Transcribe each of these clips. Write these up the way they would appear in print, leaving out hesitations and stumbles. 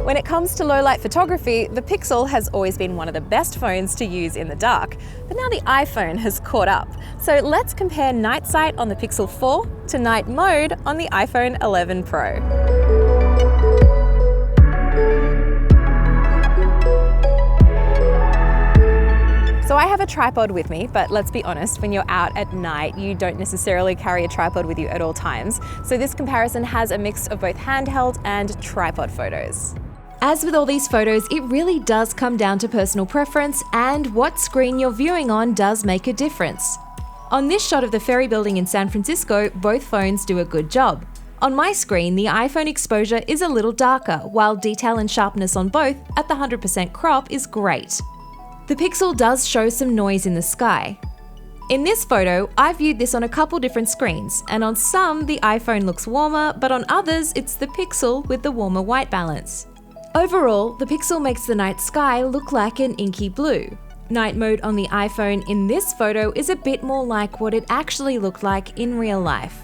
When it comes to low-light photography, the Pixel has always been one of the best phones to use in the dark, but now the iPhone has caught up. So let's compare night sight on the Pixel 4 to night mode on the iPhone 11 Pro. So I have a tripod with me, but let's be honest, when you're out at night, you don't necessarily carry a tripod with you at all times. So this comparison has a mix of both handheld and tripod photos. As with all these photos, it really does come down to personal preference, and what screen you're viewing on does make a difference. On this shot of the Ferry Building in San Francisco, both phones do a good job. On my screen, the iPhone exposure is a little darker, while detail and sharpness on both at the 100% crop is great. The Pixel does show some noise in the sky. In this photo, I viewed this on a couple different screens, and on some the iPhone looks warmer, but on others it's the Pixel with the warmer white balance. Overall, the Pixel makes the night sky look like an inky blue. Night mode on the iPhone in this photo is a bit more like what it actually looked like in real life.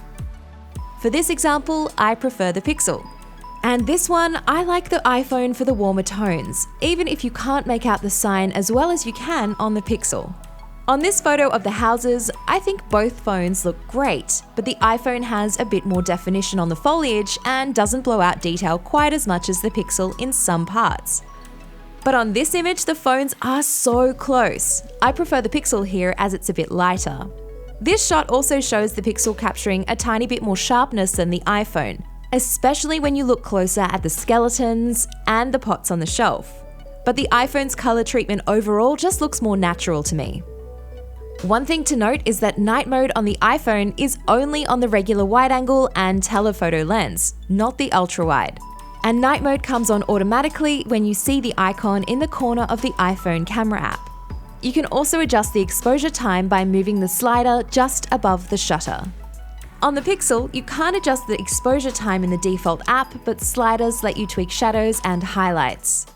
For this example, I prefer the Pixel. And this one, I like the iPhone for the warmer tones, even if you can't make out the sign as well as you can on the Pixel. On this photo of the houses, I think both phones look great, but the iPhone has a bit more definition on the foliage and doesn't blow out detail quite as much as the Pixel in some parts. But on this image, the phones are so close. I prefer the Pixel here as it's a bit lighter. This shot also shows the Pixel capturing a tiny bit more sharpness than the iPhone, especially when you look closer at the skeletons and the pots on the shelf. But the iPhone's color treatment overall just looks more natural to me. One thing to note is that night mode on the iPhone is only on the regular wide angle and telephoto lens, not the ultra wide. And night mode comes on automatically when you see the icon in the corner of the iPhone camera app. You can also adjust the exposure time by moving the slider just above the shutter. On the Pixel, you can't adjust the exposure time in the default app, but sliders let you tweak shadows and highlights.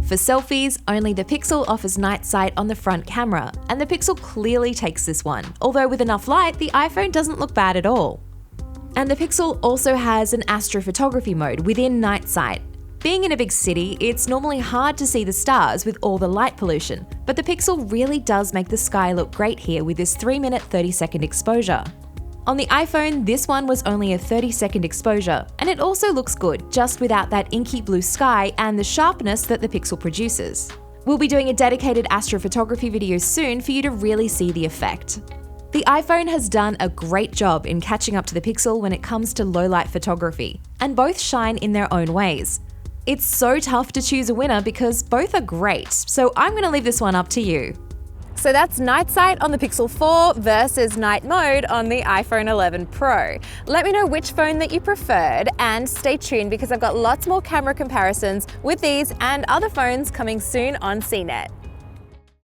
For selfies, only the Pixel offers night sight on the front camera, and the Pixel clearly takes this one, although with enough light, the iPhone doesn't look bad at all. And the Pixel also has an astrophotography mode within night sight. Being in a big city, it's normally hard to see the stars with all the light pollution, but the Pixel really does make the sky look great here with this 3-minute 30-second exposure. On the iPhone, this one was only a 30-second exposure, and it also looks good, just without that inky blue sky and the sharpness that the Pixel produces. We'll be doing a dedicated astrophotography video soon for you to really see the effect. The iPhone has done a great job in catching up to the Pixel when it comes to low-light photography, and both shine in their own ways. It's so tough to choose a winner because both are great, so I'm going to leave this one up to you. So that's night sight on the Pixel 4 versus night mode on the iPhone 11 Pro. Let me know which phone that you preferred, and stay tuned because I've got lots more camera comparisons with these and other phones coming soon on CNET.